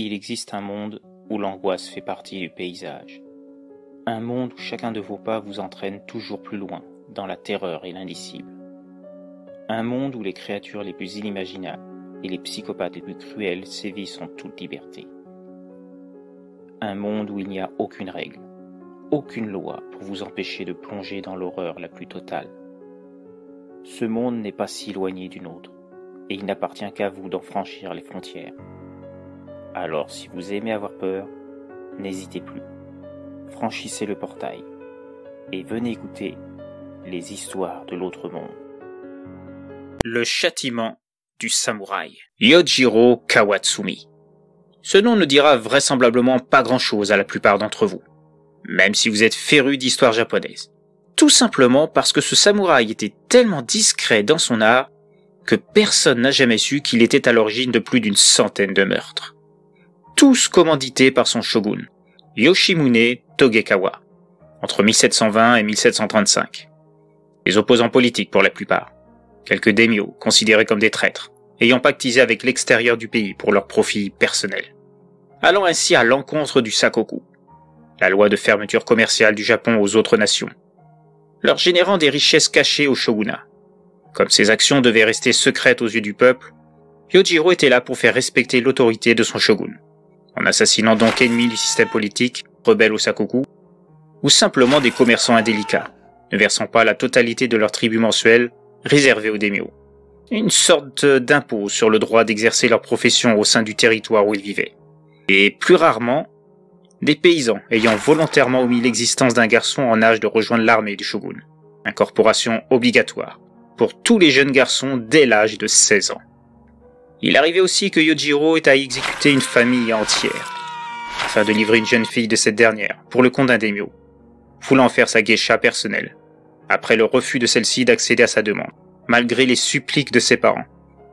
Il existe un monde où l'angoisse fait partie du paysage. Un monde où chacun de vos pas vous entraîne toujours plus loin, dans la terreur et l'indicible. Un monde où les créatures les plus inimaginables et les psychopathes les plus cruels sévissent en toute liberté. Un monde où il n'y a aucune règle, aucune loi pour vous empêcher de plonger dans l'horreur la plus totale. Ce monde n'est pas si éloigné du nôtre, et il n'appartient qu'à vous d'en franchir les frontières. Alors si vous aimez avoir peur, n'hésitez plus. Franchissez le portail et venez écouter les histoires de l'autre monde. Le châtiment du samouraï. Yojiro Kawatsumi. Ce nom ne dira vraisemblablement pas grand-chose à la plupart d'entre vous, même si vous êtes férus d'histoire japonaise. Tout simplement parce que ce samouraï était tellement discret dans son art que personne n'a jamais su qu'il était à l'origine de plus d'une centaine de meurtres. Tous commandités par son shogun, Yoshimune Togekawa, entre 1720 et 1735. Les opposants politiques pour la plupart, quelques daimyos considérés comme des traîtres, ayant pactisé avec l'extérieur du pays pour leur profit personnel. Allant ainsi à l'encontre du Sakoku, la loi de fermeture commerciale du Japon aux autres nations, leur générant des richesses cachées au shogunat. Comme ces actions devaient rester secrètes aux yeux du peuple, Yojiro était là pour faire respecter l'autorité de son shogun, en assassinant donc ennemis du système politique, rebelles au Sakoku, ou simplement des commerçants indélicats, ne versant pas la totalité de leur tribut mensuel réservé aux daimyos. Une sorte d'impôt sur le droit d'exercer leur profession au sein du territoire où ils vivaient. Et plus rarement, des paysans ayant volontairement omis l'existence d'un garçon en âge de rejoindre l'armée du shogun, incorporation obligatoire pour tous les jeunes garçons dès l'âge de 16 ans. Il arrivait aussi que Yojiro ait à exécuter une famille entière, afin de livrer une jeune fille de cette dernière pour le compte d'un daimyo, voulant faire sa geisha personnelle, après le refus de celle-ci d'accéder à sa demande, malgré les suppliques de ses parents,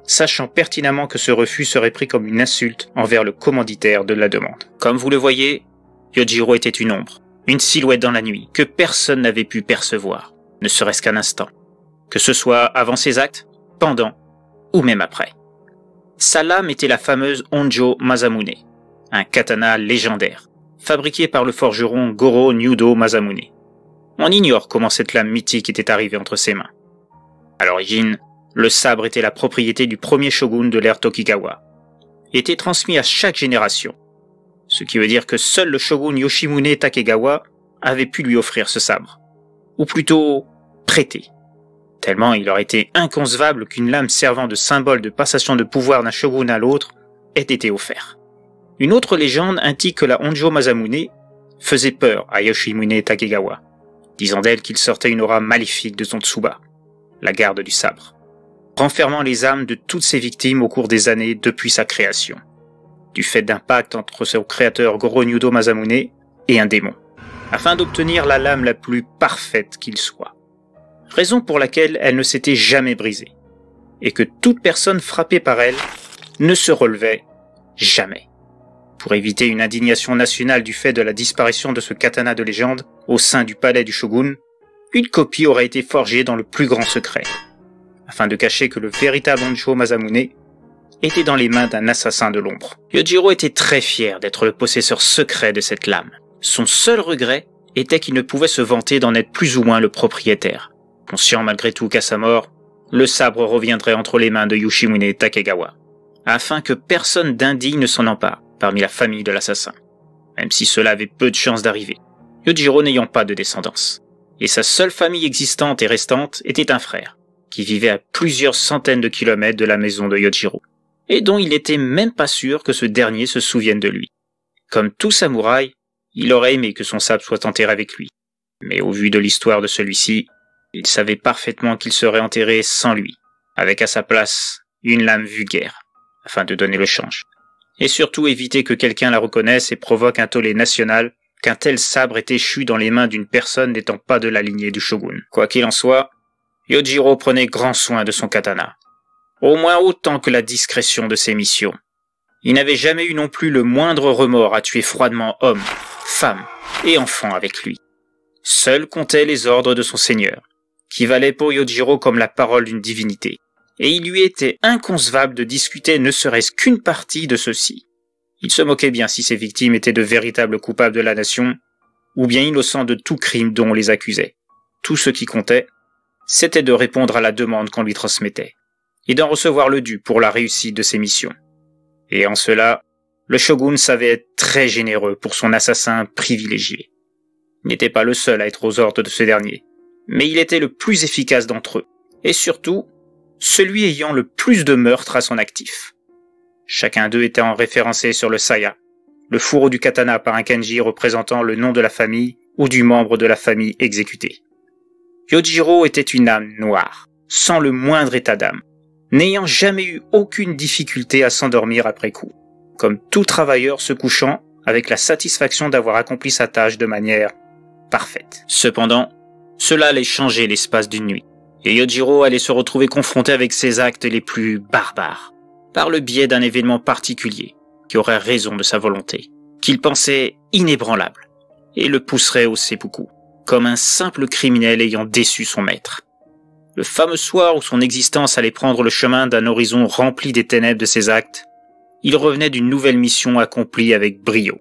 sachant pertinemment que ce refus serait pris comme une insulte envers le commanditaire de la demande. Comme vous le voyez, Yojiro était une ombre, une silhouette dans la nuit, que personne n'avait pu percevoir, ne serait-ce qu'un instant, que ce soit avant ses actes, pendant ou même après. Sa lame était la fameuse Honjo Masamune, un katana légendaire, fabriqué par le forgeron Goro Nyudo Masamune. On ignore comment cette lame mythique était arrivée entre ses mains. À l'origine, le sabre était la propriété du premier shogun de l'ère Tokugawa, et était transmis à chaque génération, ce qui veut dire que seul le shogun Yoshimune Takegawa avait pu lui offrir ce sabre, ou plutôt prêter, tellement il aurait été inconcevable qu'une lame servant de symbole de passation de pouvoir d'un shogun à l'autre ait été offerte. Une autre légende indique que la Honjo Masamune faisait peur à Yoshimune Takegawa, disant d'elle qu'il sortait une aura maléfique de son tsuba, la garde du sabre, renfermant les âmes de toutes ses victimes au cours des années depuis sa création, du fait d'un pacte entre son créateur Goro Nyudo Masamune et un démon, afin d'obtenir la lame la plus parfaite qu'il soit. Raison pour laquelle elle ne s'était jamais brisée, et que toute personne frappée par elle ne se relevait jamais. Pour éviter une indignation nationale du fait de la disparition de ce katana de légende au sein du palais du shogun, une copie aurait été forgée dans le plus grand secret, afin de cacher que le véritable Honjo Masamune était dans les mains d'un assassin de l'ombre. Yojiro était très fier d'être le possesseur secret de cette lame. Son seul regret était qu'il ne pouvait se vanter d'en être plus ou moins le propriétaire, conscient malgré tout qu'à sa mort, le sabre reviendrait entre les mains de Yoshimune Takegawa, afin que personne d'indigne ne s'en empare parmi la famille de l'assassin, même si cela avait peu de chances d'arriver, Yojiro n'ayant pas de descendance. Et sa seule famille existante et restante était un frère, qui vivait à plusieurs centaines de kilomètres de la maison de Yojiro, et dont il n'était même pas sûr que ce dernier se souvienne de lui. Comme tout samouraï, il aurait aimé que son sabre soit enterré avec lui, mais au vu de l'histoire de celui-ci, il savait parfaitement qu'il serait enterré sans lui, avec à sa place une lame vulgaire, afin de donner le change, et surtout éviter que quelqu'un la reconnaisse et provoque un tollé national qu'un tel sabre est échu dans les mains d'une personne n'étant pas de la lignée du shogun. Quoi qu'il en soit, Yojiro prenait grand soin de son katana, au moins autant que la discrétion de ses missions. Il n'avait jamais eu non plus le moindre remords à tuer froidement hommes, femmes et enfants avec lui. Seul comptaient les ordres de son seigneur, qui valaient pour Yojiro comme la parole d'une divinité, et il lui était inconcevable de discuter ne serait-ce qu'une partie de ceux-ci. Il se moquait bien si ses victimes étaient de véritables coupables de la nation, ou bien innocents de tout crime dont on les accusait. Tout ce qui comptait, c'était de répondre à la demande qu'on lui transmettait, et d'en recevoir le dû pour la réussite de ses missions. Et en cela, le shogun savait être très généreux pour son assassin privilégié. Il n'était pas le seul à être aux ordres de ce dernier, mais il était le plus efficace d'entre eux, et surtout, celui ayant le plus de meurtres à son actif. Chacun d'eux était référencé sur le saya, le fourreau du katana par un kanji représentant le nom de la famille ou du membre de la famille exécuté. Yojiro était une âme noire, sans le moindre état d'âme, n'ayant jamais eu aucune difficulté à s'endormir après coup, comme tout travailleur se couchant avec la satisfaction d'avoir accompli sa tâche de manière parfaite. Cependant, cela allait changer l'espace d'une nuit, et Yojiro allait se retrouver confronté avec ses actes les plus barbares, par le biais d'un événement particulier, qui aurait raison de sa volonté, qu'il pensait inébranlable, et le pousserait au seppuku, comme un simple criminel ayant déçu son maître. Le fameux soir où son existence allait prendre le chemin d'un horizon rempli des ténèbres de ses actes, il revenait d'une nouvelle mission accomplie avec brio.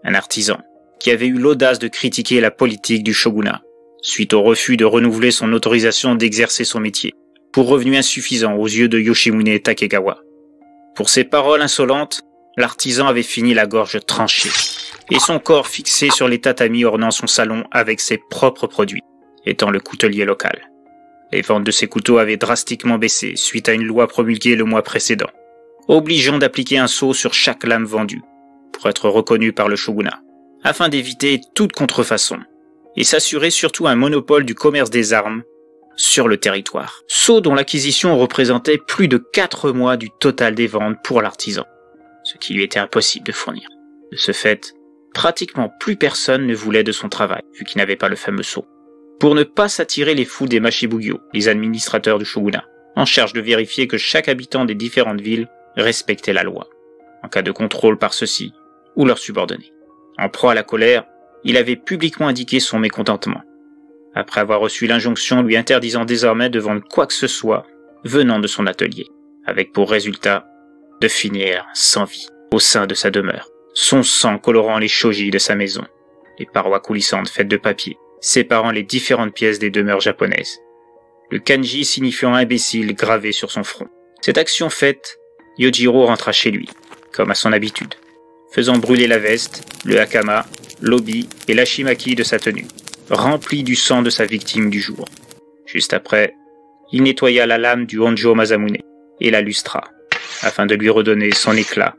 Un artisan, qui avait eu l'audace de critiquer la politique du shogunat, suite au refus de renouveler son autorisation d'exercer son métier, pour revenu insuffisant aux yeux de Yoshimune Takegawa. Pour ces paroles insolentes, l'artisan avait fini la gorge tranchée, et son corps fixé sur les tatamis ornant son salon avec ses propres produits, étant le coutelier local. Les ventes de ces couteaux avaient drastiquement baissé suite à une loi promulguée le mois précédent, obligeant d'appliquer un sceau sur chaque lame vendue, pour être reconnu par le shogunat, afin d'éviter toute contrefaçon, et s'assurer surtout un monopole du commerce des armes sur le territoire. Sceau dont l'acquisition représentait plus de 4 mois du total des ventes pour l'artisan, ce qui lui était impossible de fournir. De ce fait, pratiquement plus personne ne voulait de son travail, vu qu'il n'avait pas le fameux sceau. Pour ne pas s'attirer les fous des Mashibugyo, les administrateurs du shogunat, en charge de vérifier que chaque habitant des différentes villes respectait la loi, en cas de contrôle par ceux-ci ou leurs subordonnés. En proie à la colère, il avait publiquement indiqué son mécontentement, après avoir reçu l'injonction lui interdisant désormais de vendre quoi que ce soit venant de son atelier, avec pour résultat de finir sans vie au sein de sa demeure, son sang colorant les shoji de sa maison, les parois coulissantes faites de papier, séparant les différentes pièces des demeures japonaises, le kanji signifiant imbécile gravé sur son front. Cette action faite, Yojiro rentra chez lui, comme à son habitude, faisant brûler la veste, le hakama, l'obi et l'ashimaki de sa tenue, rempli du sang de sa victime du jour. Juste après, il nettoya la lame du Honjo Masamune et la lustra, afin de lui redonner son éclat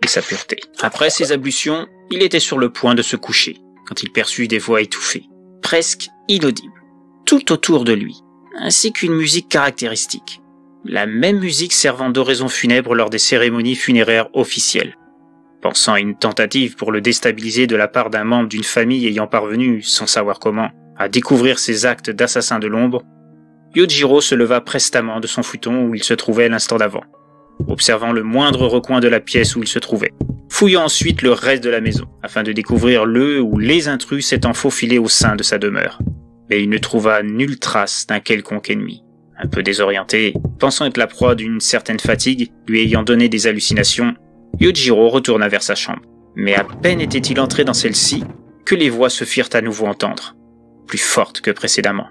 et sa pureté. Après ces ablutions, il était sur le point de se coucher, quand il perçut des voix étouffées, presque inaudibles, tout autour de lui, ainsi qu'une musique caractéristique. La même musique servant d'oraison funèbre lors des cérémonies funéraires officielles. Pensant à une tentative pour le déstabiliser de la part d'un membre d'une famille ayant parvenu, sans savoir comment, à découvrir ses actes d'assassin de l'ombre, Yojiro se leva prestement de son futon où il se trouvait l'instant d'avant, observant le moindre recoin de la pièce où il se trouvait, fouillant ensuite le reste de la maison, afin de découvrir le ou les intrus s'étant faufilés au sein de sa demeure. Mais il ne trouva nulle trace d'un quelconque ennemi. Un peu désorienté, pensant être la proie d'une certaine fatigue, lui ayant donné des hallucinations, Yojiro retourna vers sa chambre. Mais à peine était-il entré dans celle-ci que les voix se firent à nouveau entendre, plus fortes que précédemment,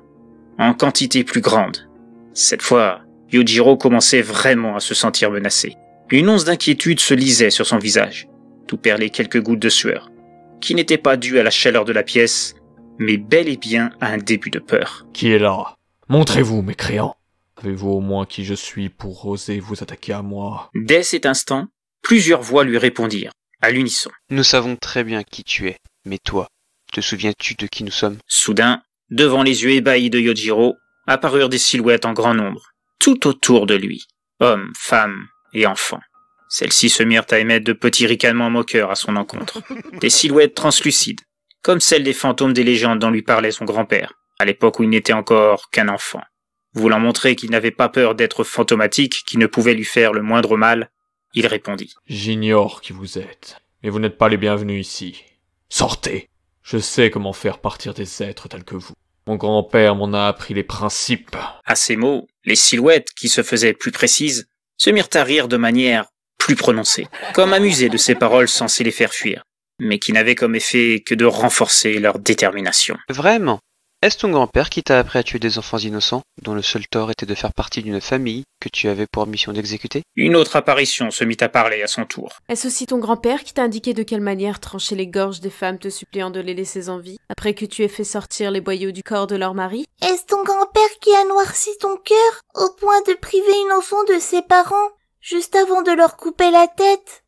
en quantité plus grande. Cette fois, Yojiro commençait vraiment à se sentir menacé. Une once d'inquiétude se lisait sur son visage, d'où perlaient quelques gouttes de sueur, qui n'étaient pas dues à la chaleur de la pièce, mais bel et bien à un début de peur. Qui est là? Montrez-vous, mécréant. Savez-vous au moins qui je suis pour oser vous attaquer à moi? Dès cet instant, plusieurs voix lui répondirent, à l'unisson. Nous savons très bien qui tu es, mais toi, te souviens-tu de qui nous sommes? Soudain, devant les yeux ébahis de Yojiro, apparurent des silhouettes en grand nombre, tout autour de lui, hommes, femmes et enfants. Celles-ci se mirent à émettre de petits ricanements moqueurs à son encontre, des silhouettes translucides, comme celles des fantômes des légendes dont lui parlait son grand-père, à l'époque où il n'était encore qu'un enfant. Voulant montrer qu'il n'avait pas peur d'être fantomatique, qui ne pouvait lui faire le moindre mal, il répondit. J'ignore qui vous êtes, mais vous n'êtes pas les bienvenus ici. Sortez! Je sais comment faire partir des êtres tels que vous. Mon grand-père m'en a appris les principes. À ces mots, les silhouettes, qui se faisaient plus précises, se mirent à rire de manière plus prononcée, comme amusé de ces paroles censées les faire fuir, mais qui n'avaient comme effet que de renforcer leur détermination. Vraiment? Est-ce ton grand-père qui t'a appris à tuer des enfants innocents, dont le seul tort était de faire partie d'une famille que tu avais pour mission d'exécuter? Une autre apparition se mit à parler à son tour. Est-ce aussi ton grand-père qui t'a indiqué de quelle manière trancher les gorges des femmes te suppliant de les laisser en vie, après que tu aies fait sortir les boyaux du corps de leur mari? Est-ce ton grand-père qui a noirci ton cœur au point de priver une enfant de ses parents, juste avant de leur couper la tête,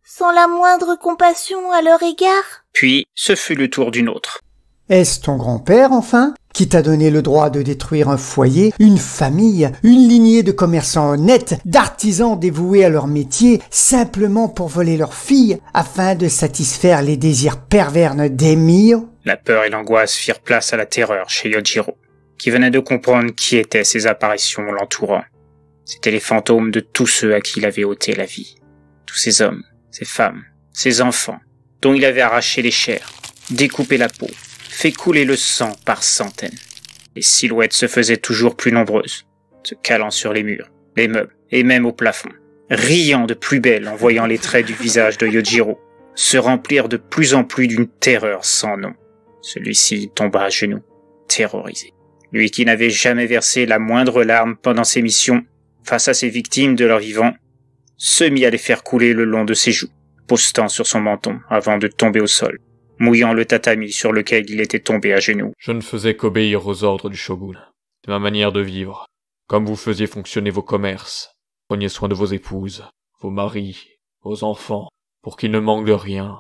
sans la moindre compassion à leur égard? Puis, ce fut le tour d'une autre. Est-ce ton grand-père, enfin, qui t'a donné le droit de détruire un foyer, une famille, une lignée de commerçants honnêtes, d'artisans dévoués à leur métier, simplement pour voler leurs filles, afin de satisfaire les désirs pervers d'Emir? La peur et l'angoisse firent place à la terreur chez Yojiro, qui venait de comprendre qui étaient ces apparitions l'entourant. C'étaient les fantômes de tous ceux à qui il avait ôté la vie. Tous ces hommes, ces femmes, ces enfants, dont il avait arraché les chairs, découpé la peau, fait couler le sang par centaines. Les silhouettes se faisaient toujours plus nombreuses, se calant sur les murs, les meubles et même au plafond, riant de plus belle en voyant les traits du visage de Yojiro se remplir de plus en plus d'une terreur sans nom. Celui-ci tomba à genoux, terrorisé. Lui qui n'avait jamais versé la moindre larme pendant ses missions face à ses victimes de leur vivant, se mit à les faire couler le long de ses joues, postant sur son menton avant de tomber au sol, mouillant le tatami sur lequel il était tombé à genoux. Je ne faisais qu'obéir aux ordres du shogun. C'est ma manière de vivre. Comme vous faisiez fonctionner vos commerces. Preniez soin de vos épouses, vos maris, vos enfants, pour qu'ils ne manquent de rien,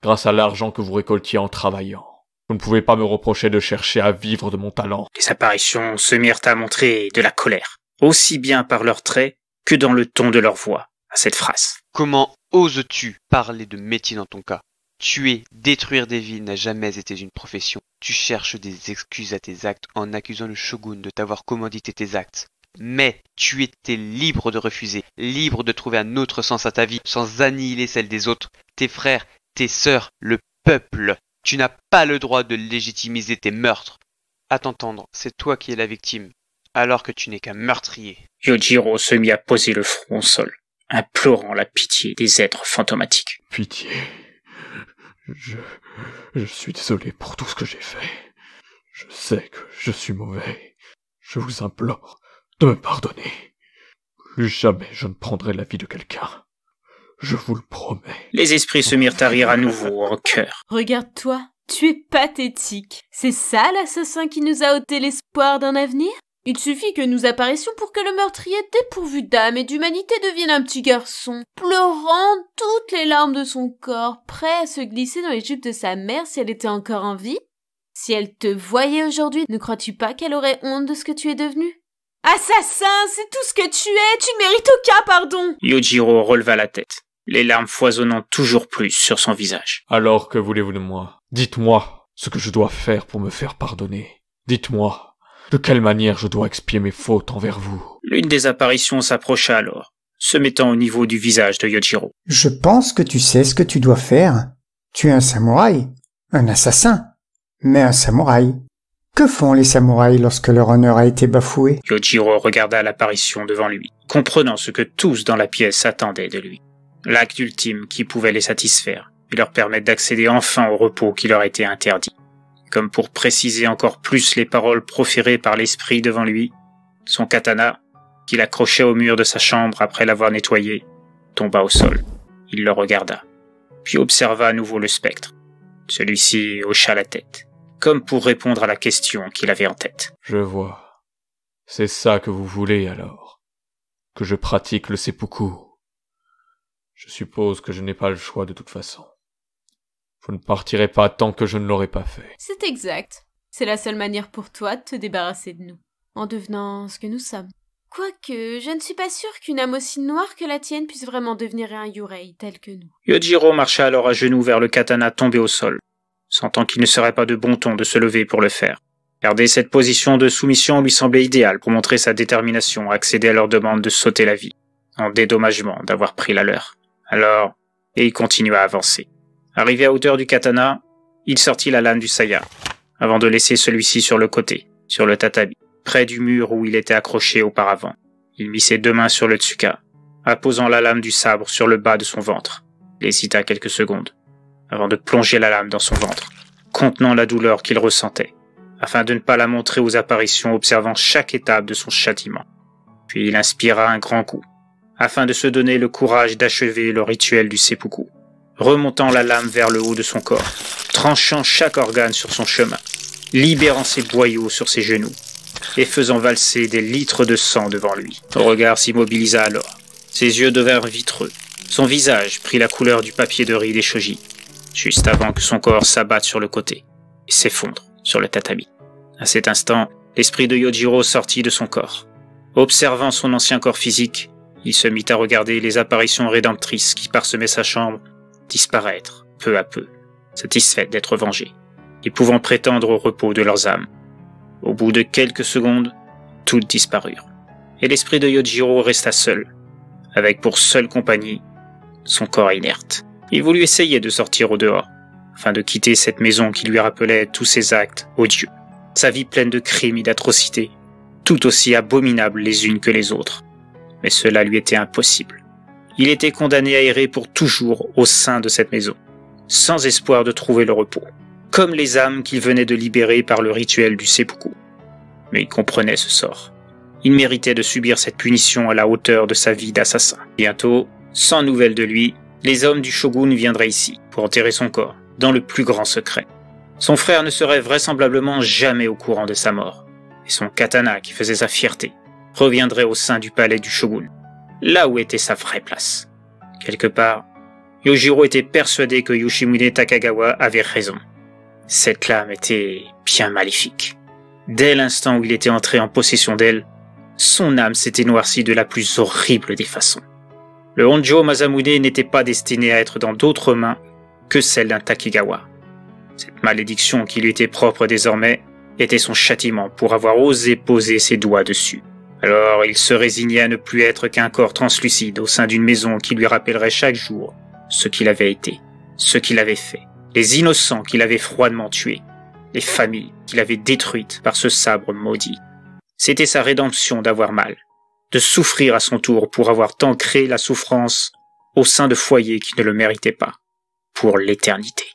grâce à l'argent que vous récoltiez en travaillant. Vous ne pouvez pas me reprocher de chercher à vivre de mon talent. Les apparitions se mirent à montrer de la colère, aussi bien par leurs traits que dans le ton de leur voix, à cette phrase. Comment oses-tu parler de métier dans ton cas? Tuer, détruire des villes n'a jamais été une profession. Tu cherches des excuses à tes actes en accusant le shogun de t'avoir commandité tes actes. Mais tu étais libre de refuser, libre de trouver un autre sens à ta vie sans annihiler celle des autres, tes frères, tes sœurs, le peuple. Tu n'as pas le droit de légitimiser tes meurtres. À t'entendre, c'est toi qui es la victime, alors que tu n'es qu'un meurtrier. Yojiro se mit à poser le front au sol, implorant la pitié des êtres fantomatiques. Pitié. Je suis désolé pour tout ce que j'ai fait. Je sais que je suis mauvais. Je vous implore de me pardonner. Plus jamais je ne prendrai la vie de quelqu'un. Je vous le promets. Les esprits se mirent à rire à nouveau en chœur. Regarde-toi, tu es pathétique. C'est ça l'assassin qui nous a ôté l'espoir d'un avenir? Il suffit que nous apparaissions pour que le meurtrier dépourvu d'âme et d'humanité devienne un petit garçon, pleurant toutes les larmes de son corps, prêt à se glisser dans les jupes de sa mère si elle était encore en vie. Si elle te voyait aujourd'hui, ne crois-tu pas qu'elle aurait honte de ce que tu es devenu? Assassin, c'est tout ce que tu es, tu ne mérites aucun pardon! Yojiro releva la tête, les larmes foisonnant toujours plus sur son visage. Alors que voulez-vous de moi? Dites-moi ce que je dois faire pour me faire pardonner. Dites-moi de quelle manière je dois expier mes fautes envers vous. L'une des apparitions s'approcha alors, se mettant au niveau du visage de Yojiro. Je pense que tu sais ce que tu dois faire. Tu es un samouraï, un assassin, mais un samouraï. Que font les samouraïs lorsque leur honneur a été bafoué? Yojiro regarda l'apparition devant lui, comprenant ce que tous dans la pièce attendaient de lui. L'acte ultime qui pouvait les satisfaire et leur permettre d'accéder enfin au repos qui leur était interdit. Comme pour préciser encore plus les paroles proférées par l'esprit devant lui, son katana, qu'il accrochait au mur de sa chambre après l'avoir nettoyé, tomba au sol. Il le regarda, puis observa à nouveau le spectre. Celui-ci hocha la tête, comme pour répondre à la question qu'il avait en tête. Je vois. C'est ça que vous voulez alors. Que je pratique le seppuku. Je suppose que je n'ai pas le choix de toute façon. Vous ne partirez pas tant que je ne l'aurai pas fait. C'est exact. C'est la seule manière pour toi de te débarrasser de nous, en devenant ce que nous sommes. Quoique, je ne suis pas sûre qu'une âme aussi noire que la tienne puisse vraiment devenir un Yurei tel que nous. Yojiro marcha alors à genoux vers le katana tombé au sol, sentant qu'il ne serait pas de bon ton de se lever pour le faire. Garder cette position de soumission lui semblait idéale pour montrer sa détermination à accéder à leur demande de sauter la vie, en dédommagement d'avoir pris la leur. Alors, et il continua à avancer. Arrivé à hauteur du katana, il sortit la lame du saya, avant de laisser celui-ci sur le côté, sur le tatami, près du mur où il était accroché auparavant. Il mit ses deux mains sur le tsuka, apposant la lame du sabre sur le bas de son ventre. Il hésita quelques secondes, avant de plonger la lame dans son ventre, contenant la douleur qu'il ressentait, afin de ne pas la montrer aux apparitions, observant chaque étape de son châtiment. Puis il inspira un grand coup, afin de se donner le courage d'achever le rituel du seppuku, remontant la lame vers le haut de son corps, tranchant chaque organe sur son chemin, libérant ses boyaux sur ses genoux, et faisant valser des litres de sang devant lui. Son regard s'immobilisa alors. Ses yeux devinrent vitreux. Son visage prit la couleur du papier de riz des shoji, juste avant que son corps s'abatte sur le côté et s'effondre sur le tatami. À cet instant, l'esprit de Yojiro sortit de son corps. Observant son ancien corps physique, il se mit à regarder les apparitions rédemptrices qui parsemaient sa chambre disparaître peu à peu, satisfaites d'être vengées, et pouvant prétendre au repos de leurs âmes. Au bout de quelques secondes, toutes disparurent, et l'esprit de Yojiro resta seul, avec pour seule compagnie son corps inerte. Il voulut essayer de sortir au dehors, afin de quitter cette maison qui lui rappelait tous ses actes odieux, sa vie pleine de crimes et d'atrocités, tout aussi abominables les unes que les autres. Mais cela lui était impossible. Il était condamné à errer pour toujours au sein de cette maison, sans espoir de trouver le repos, comme les âmes qu'il venait de libérer par le rituel du seppuku. Mais il comprenait ce sort. Il méritait de subir cette punition à la hauteur de sa vie d'assassin. Bientôt, sans nouvelles de lui, les hommes du shogun viendraient ici pour enterrer son corps, dans le plus grand secret. Son frère ne serait vraisemblablement jamais au courant de sa mort, et son katana qui faisait sa fierté reviendrait au sein du palais du shogun, là où était sa vraie place. Quelque part, Yojiro était persuadé que Yoshimune Takagawa avait raison. Cette lame était bien maléfique. Dès l'instant où il était entré en possession d'elle, son âme s'était noircie de la plus horrible des façons. Le Honjo Masamune n'était pas destiné à être dans d'autres mains que celle d'un Takegawa. Cette malédiction qui lui était propre désormais était son châtiment pour avoir osé poser ses doigts dessus. Alors il se résignait à ne plus être qu'un corps translucide au sein d'une maison qui lui rappellerait chaque jour ce qu'il avait été, ce qu'il avait fait, les innocents qu'il avait froidement tués, les familles qu'il avait détruites par ce sabre maudit. C'était sa rédemption d'avoir mal, de souffrir à son tour pour avoir tant créé la souffrance au sein de foyers qui ne le méritaient pas, pour l'éternité.